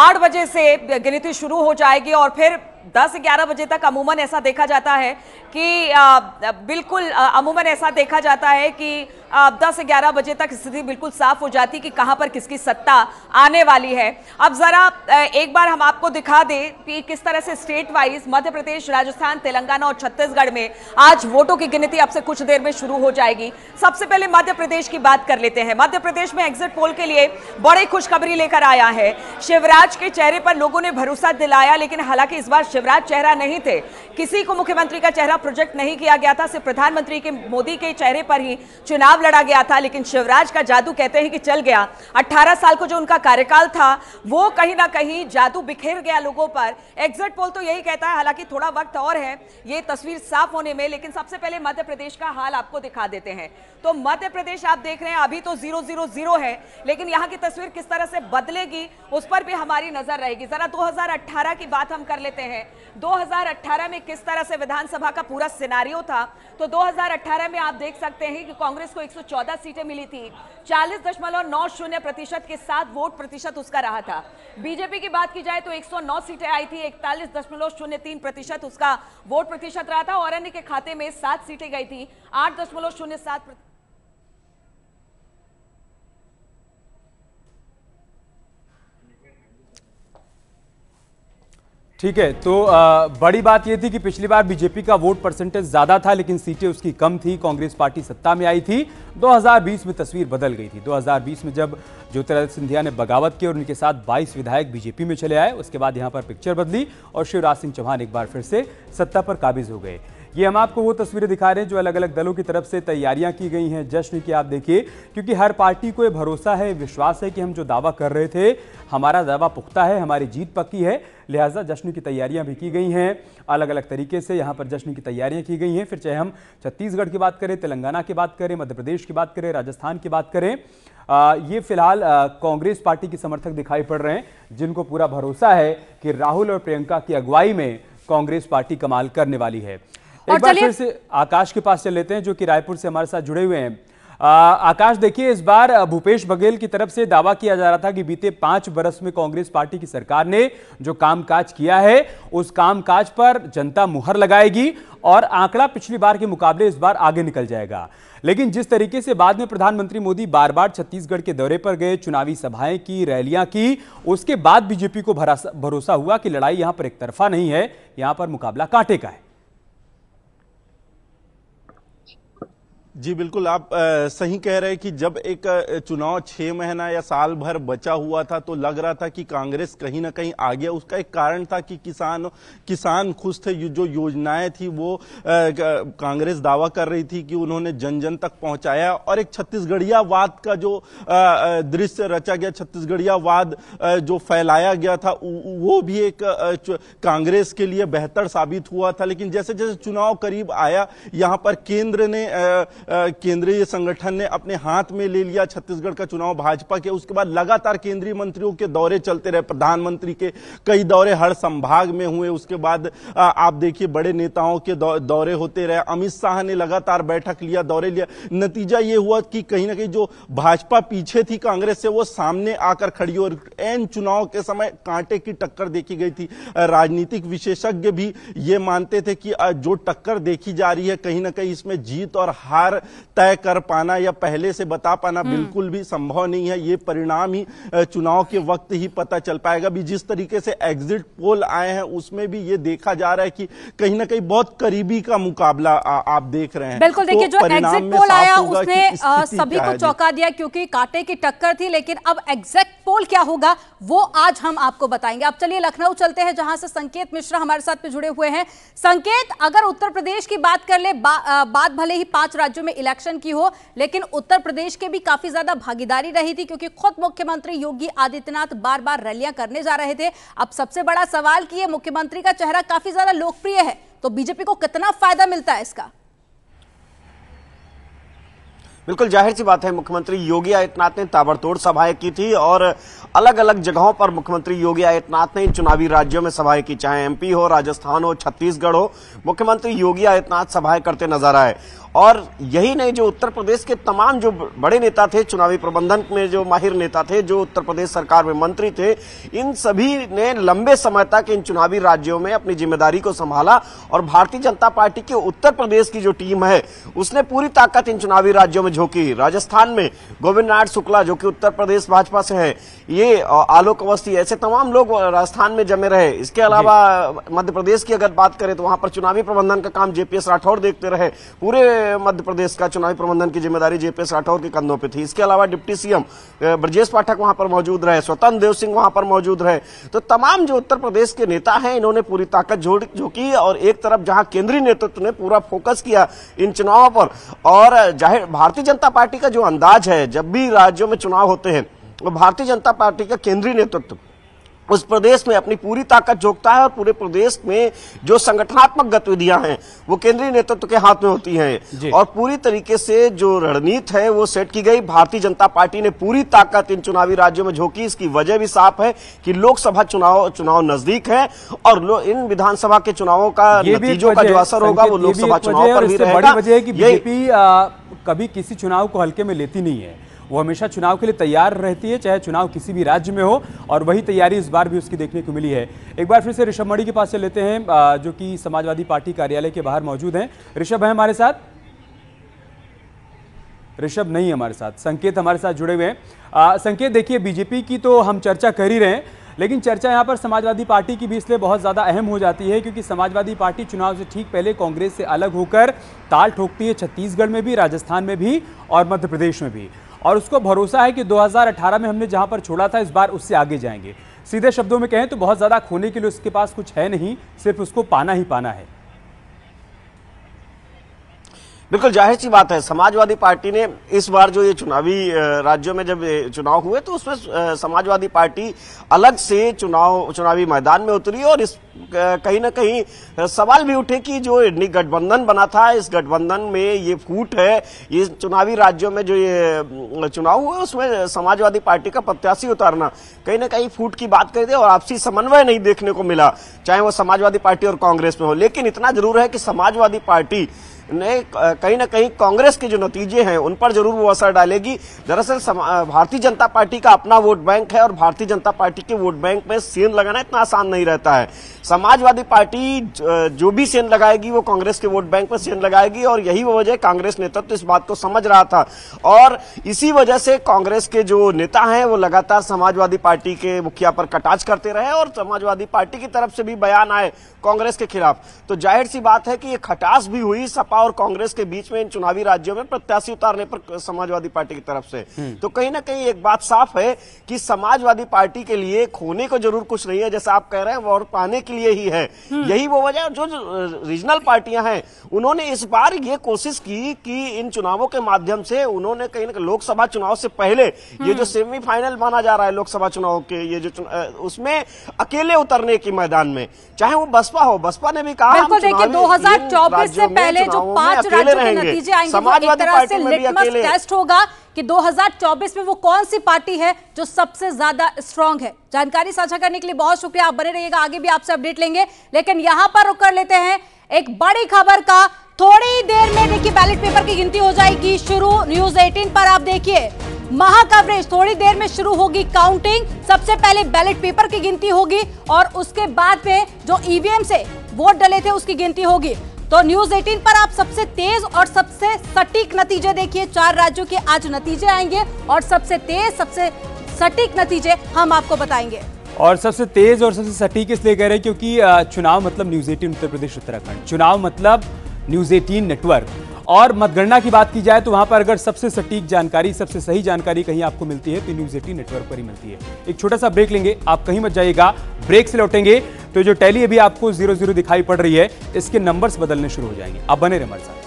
8 बजे से गिनती शुरू हो जाएगी और फिर 10-11 बजे तक अमूमन ऐसा देखा जाता है कि बिल्कुल अमूमन ऐसा देखा जाता है कि 10-11 बजे तक स्थिति बिल्कुल साफ हो जाती है कि कहां पर किसकी सत्ता आने वाली है। अब जरा एक बार हम आपको दिखा दें कि किस तरह से स्टेट वाइज मध्य प्रदेश, राजस्थान, तेलंगाना और छत्तीसगढ़ में आज वोटों की गिनती अब से कुछ देर में शुरू हो जाएगी। सबसे पहले मध्य प्रदेश की बात कर लेते हैं। मध्य प्रदेश में एग्जिट पोल के लिए बड़ी खुशखबरी लेकर आया है। शिवराज के चेहरे पर लोगों ने भरोसा दिलाया, लेकिन हालांकि इस बार शिवराज चेहरा नहीं थे। किसी को मुख्यमंत्री का चेहरा प्रोजेक्ट नहीं किया गया था, सिर्फ प्रधानमंत्री के मोदी के चेहरे पर ही चुनाव लड़ा गया था। लेकिन शिवराज का जादू कहते हैं कि चल गया। 18 साल को जो उनका कार्यकाल था वो कहीं ना कहीं जादू बिखेर गया लोगों पर। एग्जिट पोल तो यही कहता है, हालांकि थोड़ा वक्त और है ये तस्वीर साफ होने में। लेकिन सबसे पहले मध्य प्रदेश का हाल आपको दिखा देते हैं। तो मध्य प्रदेश आप देख रहे हैं अभी तो 0-0-0 है, लेकिन यहां की तस्वीर किस तरह से बदलेगी उस पर भी हमारी नजर रहेगी। जरा 2018 की बात हम कर लेते हैं। 2018 में किस तरह से विधानसभा का पूरा सिनारियो था। तो 2018 में आप देख सकते हैं कि कांग्रेस को 114 सीटें मिली थी। 40.90% के साथ वोट प्रतिशत उसका रहा था। बीजेपी की बात की जाए तो 109 सीटें आई थी, 41.03% उसका वोट प्रतिशत रहा था। और अन्य के खाते में 7 सीटें गई थी, 8.07%। ठीक है, तो बड़ी बात यह थी कि पिछली बार बीजेपी का वोट परसेंटेज ज्यादा था, लेकिन सीटें उसकी कम थी। कांग्रेस पार्टी सत्ता में आई थी। 2020 में तस्वीर बदल गई थी। 2020 में जब ज्योतिरादित्य सिंधिया ने बगावत की और उनके साथ 22 विधायक बीजेपी में चले आए, उसके बाद यहां पर पिक्चर बदली और शिवराज सिंह चौहान एक बार फिर से सत्ता पर काबिज हो गए। ये हम आपको वो तस्वीरें दिखा रहे हैं जो अलग अलग दलों की तरफ से तैयारियां की गई हैं जश्न की। आप देखिए, क्योंकि हर पार्टी को ये भरोसा है, विश्वास है कि हम जो दावा कर रहे थे हमारा दावा पुख्ता है, हमारी जीत पक्की है, लिहाजा जश्न की तैयारियां भी की गई हैं। अलग अलग तरीके से यहाँ पर जश्न की तैयारियां की गई हैं। फिर चाहे हम छत्तीसगढ़ की बात करें, तेलंगाना की बात करें, मध्य प्रदेश की बात करें, राजस्थान की बात करें, ये फिलहाल कांग्रेस पार्टी के समर्थक दिखाई पड़ रहे हैं जिनको पूरा भरोसा है कि राहुल और प्रियंका की अगुवाई में कांग्रेस पार्टी कमाल करने वाली है। एक बार फिर से आकाश के पास चल लेते हैं जो कि रायपुर से हमारे साथ जुड़े हुए हैं। आकाश, देखिए, इस बार भूपेश बघेल की तरफ से दावा किया जा रहा था कि बीते 5 बरस में कांग्रेस पार्टी की सरकार ने जो कामकाज किया है उस कामकाज पर जनता मुहर लगाएगी और आंकड़ा पिछली बार के मुकाबले इस बार आगे निकल जाएगा। लेकिन जिस तरीके से बाद में प्रधानमंत्री मोदी बार बार छत्तीसगढ़ के दौरे पर गए, चुनावी सभाएं की, रैलियां की, उसके बाद बीजेपी को भरोसा हुआ कि लड़ाई यहां पर एक तरफा नहीं है, यहां पर मुकाबला कांटे का है। जी बिल्कुल, आप सही कह रहे हैं कि जब एक चुनाव 6 महीना या साल भर बचा हुआ था तो लग रहा था कि कांग्रेस कहीं ना कहीं आ गया। उसका एक कारण था कि किसान खुश थे। जो योजनाएं थी वो कांग्रेस दावा कर रही थी कि उन्होंने जन जन तक पहुंचाया। और एक छत्तीसगढ़ियावाद का जो दृश्य रचा गया, छत्तीसगढ़ियावाद जो फैलाया गया था, वो भी एक कांग्रेस के लिए बेहतर साबित हुआ था। लेकिन जैसे जैसे चुनाव करीब आया, यहाँ पर केंद्रीय संगठन ने अपने हाथ में ले लिया छत्तीसगढ़ का चुनाव भाजपा के। उसके बाद लगातार केंद्रीय मंत्रियों के दौरे चलते रहे, प्रधानमंत्री के कई दौरे हर संभाग में हुए। उसके बाद आप देखिए बड़े नेताओं के दौरे होते रहे। अमित शाह ने लगातार बैठक लिया, दौरे लिया। नतीजा ये हुआ कि कहीं ना कहीं जो भाजपा पीछे थी कांग्रेस से, वो सामने आकर खड़ी और एन चुनाव के समय कांटे की टक्कर देखी गई थी। राजनीतिक विशेषज्ञ भी ये मानते थे कि जो टक्कर देखी जा रही है कहीं ना कहीं इसमें जीत और हार तय कर पाना या पहले से बता पाना बिल्कुल भी संभव नहीं है। ये परिणाम ही चुनाव के वक्त ही पता चल पाएगा। भी जिस तरीके से एग्जिट पोल आए हैं उसमें भी ये देखा जा रहा है कि कहीं ना कहीं बहुत करीबी का मुकाबला आप देख रहे हैं। बिल्कुल, देखिए, जो एग्जिट पोल आया उसने सभी को चौंका दिया क्योंकि कांटे की टक्कर थी। लेकिन अब एग्जिट पोल क्या होगा वो आज हम आपको बताएंगे। अब चलिए लखनऊ चलते हैं जहां से संकेत मिश्रा हमारे साथ जुड़े हुए हैं। संकेत, अगर उत्तर प्रदेश की बात कर ले, बात भले ही 5 राज्यों में इलेक्शन की हो, लेकिन उत्तर प्रदेश के भी काफी ज्यादा भागीदारी रही थी क्योंकि खुद मुख्यमंत्री योगी आदित्यनाथ बार बार रैलियां करने जा रहे थे। अब सबसे बड़ा सवाल कि ये मुख्यमंत्री का चेहरा काफी ज्यादा लोकप्रिय है, तो बीजेपी को कितना फायदा मिलता है इसका? बिल्कुल जाहिर सी बात है, मुख्यमंत्री योगी आदित्यनाथ ने ताबड़तोड़ सभाएं की थी और अलग अलग जगहों पर मुख्यमंत्री योगी आदित्यनाथ ने इन चुनावी राज्यों में सभाएं की, चाहे एमपी हो, राजस्थान हो, छत्तीसगढ़ हो, मुख्यमंत्री योगी आदित्यनाथ सभाएं करते नजर आए। और यही नहीं, जो उत्तर प्रदेश के तमाम जो बड़े नेता थे, चुनावी प्रबंधन में जो माहिर नेता थे, जो उत्तर प्रदेश सरकार में मंत्री थे, इन सभी ने लंबे समय तक इन चुनावी राज्यों में अपनी जिम्मेदारी को संभाला और भारतीय जनता पार्टी के उत्तर प्रदेश की जो टीम है उसने पूरी ताकत इन चुनावी राज्यों में झोंकी। राजस्थान में गोविंद नारायण शुक्ला जो कि उत्तर प्रदेश भाजपा से है, ये आलोक अवस्थी, ऐसे तमाम लोग राजस्थान में जमे रहे। इसके अलावा मध्य प्रदेश की अगर बात करें तो वहां पर चुनावी प्रबंधन का काम जेपीएस राठौर देखते रहे। पूरे मध्य प्रदेश का चुनावी प्रबंधन की जिम्मेदारी जेपीएस राठौर के कंधों पे थी। इसके अलावा डिप्टी सीएम ब्रजेश पाठक वहां पर मौजूद रहे, स्वतंत्र देव सिंह वहां पर मौजूद रहे। तो तमाम जो उत्तर प्रदेश के नेता हैं, इन्होंने पूरी ताकत झोंकी और एक तरफ जहां केंद्रीय नेतृत्व ने पूरा फोकस किया इन चुनावों पर, और जाहिर भारतीय जनता पार्टी का जो अंदाज है, जब भी राज्यों में चुनाव होते हैं तो भारतीय जनता पार्टी का केंद्रीय नेतृत्व उस प्रदेश में अपनी पूरी ताकत झोंकता है और पूरे प्रदेश में जो संगठनात्मक गतिविधियां हैं वो केंद्रीय नेतृत्व के हाथ में होती हैं और पूरी तरीके से जो रणनीति है वो सेट की गई। भारतीय जनता पार्टी ने पूरी ताकत इन चुनावी राज्यों में झोंकी। इसकी वजह भी साफ है कि लोकसभा चुनाव नजदीक है और इन विधानसभा के चुनावों का नतीजों का जो असर होगा वो लोकसभा चुनाव पर भी रहेगा। बड़ी वजह है कि बीजेपी कभी किसी चुनाव को हल्के में लेती नहीं है, वो हमेशा चुनाव के लिए तैयार रहती है, चाहे चुनाव किसी भी राज्य में हो, और वही तैयारी इस बार भी उसकी देखने को मिली है। एक बार फिर से ऋषभ मणि के पास से लेते हैं, जो कि समाजवादी पार्टी कार्यालय के बाहर मौजूद हैं। ऋषभ है हमारे साथ? ऋषभ नहीं हमारे साथ, संकेत हमारे साथ जुड़े हुए हैं। संकेत, देखिए बीजेपी की तो हम चर्चा कर ही रहे हैं, लेकिन चर्चा यहाँ पर समाजवादी पार्टी की भी इसलिए बहुत ज़्यादा अहम हो जाती है क्योंकि समाजवादी पार्टी चुनाव से ठीक पहले कांग्रेस से अलग होकर ताल ठोकती है, छत्तीसगढ़ में भी, राजस्थान में भी और मध्य प्रदेश में भी, और उसको भरोसा है कि 2018 में हमने जहां पर छोड़ा था इस बार उससे आगे जाएंगे। सीधे शब्दों में कहें तो बहुत ज्यादा खोने के लिए उसके पास कुछ है नहीं, सिर्फ उसको पाना ही पाना है। बिल्कुल जाहिर सी बात है, समाजवादी पार्टी ने इस बार जो ये चुनावी राज्यों में जब चुनाव हुए तो उसमें समाजवादी पार्टी अलग से चुनावी मैदान में उतरी और इस कहीं ना कहीं सवाल भी उठे कि जो गठबंधन बना था, इस गठबंधन में ये फूट है, ये चुनावी राज्यों में जो ये चुनाव हुए उसमें समाजवादी पार्टी का प्रत्याशी उतारना कहीं ना कहीं फूट की बात कर दे और आपसी समन्वय नहीं देखने को मिला, चाहे वो समाजवादी पार्टी और कांग्रेस में हो। लेकिन इतना जरूर है कि समाजवादी पार्टी ने कहीं ना कहीं कांग्रेस के जो नतीजे हैं उन पर जरूर वो असर डालेगी। दरअसल भारतीय जनता पार्टी का अपना वोट बैंक है और भारतीय जनता पार्टी के वोट बैंक में सेंध लगाना इतना आसान नहीं रहता है। समाजवादी पार्टी जो भी सेंध लगाएगी वो कांग्रेस के वोट बैंक में सेंध लगाएगी और यही वजह कांग्रेस नेतृत्व इस बात को समझ रहा था और इसी वजह से कांग्रेस के जो नेता हैं वो लगातार समाजवादी पार्टी के मुखिया पर कटाक्ष करते रहे और समाजवादी पार्टी की तरफ से भी बयान आए कांग्रेस के खिलाफ। तो जाहिर सी बात है कि ये खटास भी हुई सपा और कांग्रेस के बीच में इन चुनावी राज्यों में प्रत्याशी उतारने पर समाजवादी पार्टी की तरफ से। तो कहीं ना कहीं एक बात साफ है कि समाजवादी पार्टी के लिए खोने को जरूर कुछ नहीं है, जैसा आप कह रहे हैं, और पाने के लिए ही है। यही वो वजह जो रीजनल पार्टियां हैं उन्होंने इस बार ये कोशिश की कि इन चुनावों के माध्यम से उन्होंने कहीं ना कहीं लोकसभा चुनाव से पहले ये जो सेमीफाइनल माना जा रहा है लोकसभा चुनाव के, ये जो उसमें अकेले उतरने की मैदान में, चाहे वो बसपा हो, बसपा ने भी कहा बिल्कुल। देखिए 2024 से पहले जो 5 राज्यों के नतीजे आएंगे वो एक तरह से लिटमस टेस्ट होगा कि 2024 में वो कौन सी पार्टी है जो सबसे ज्यादा स्ट्रांग है। जानकारी साझा करने के लिए बहुत शुक्रिया, आप बने रहिएगा, आगे भी आपसे अपडेट लेंगे। लेकिन यहां पर रुक कर लेते हैं एक बड़ी खबर का। थोड़ी देर में देखिए बैलेट पेपर की गिनती हो जाएगी शुरू। न्यूज 18 पर आप देखिए महा कवरेज, थोड़ी देर में शुरू होगी काउंटिंग। सबसे पहले बैलेट पेपर की गिनती होगी और उसके बाद में जो ईवीएम से वोट डले थे उसकी गिनती होगी। तो न्यूज 18 पर आप सबसे तेज और सबसे सटीक नतीजे देखिए। 4 राज्यों के आज नतीजे आएंगे और सबसे तेज सबसे सटीक नतीजे हम आपको बताएंगे। और सबसे तेज और सबसे सटीक इसलिए कह रहे हैं क्योंकि चुनाव मतलब न्यूज 18 उत्तर प्रदेश उत्तराखंड, चुनाव मतलब न्यूज 18 नेटवर्क। और मतगणना की बात की जाए तो वहां पर अगर सबसे सटीक जानकारी, सबसे सही जानकारी कहीं आपको मिलती है तो न्यूज 18 नेटवर्क पर ही मिलती है। एक छोटा सा ब्रेक लेंगे, आप कहीं मत जाइएगा, ब्रेक से लौटेंगे तो जो टैली अभी आपको 00 दिखाई पड़ रही है इसके नंबर्स बदलने शुरू हो जाएंगे। आप बने रहे हमारे साथ।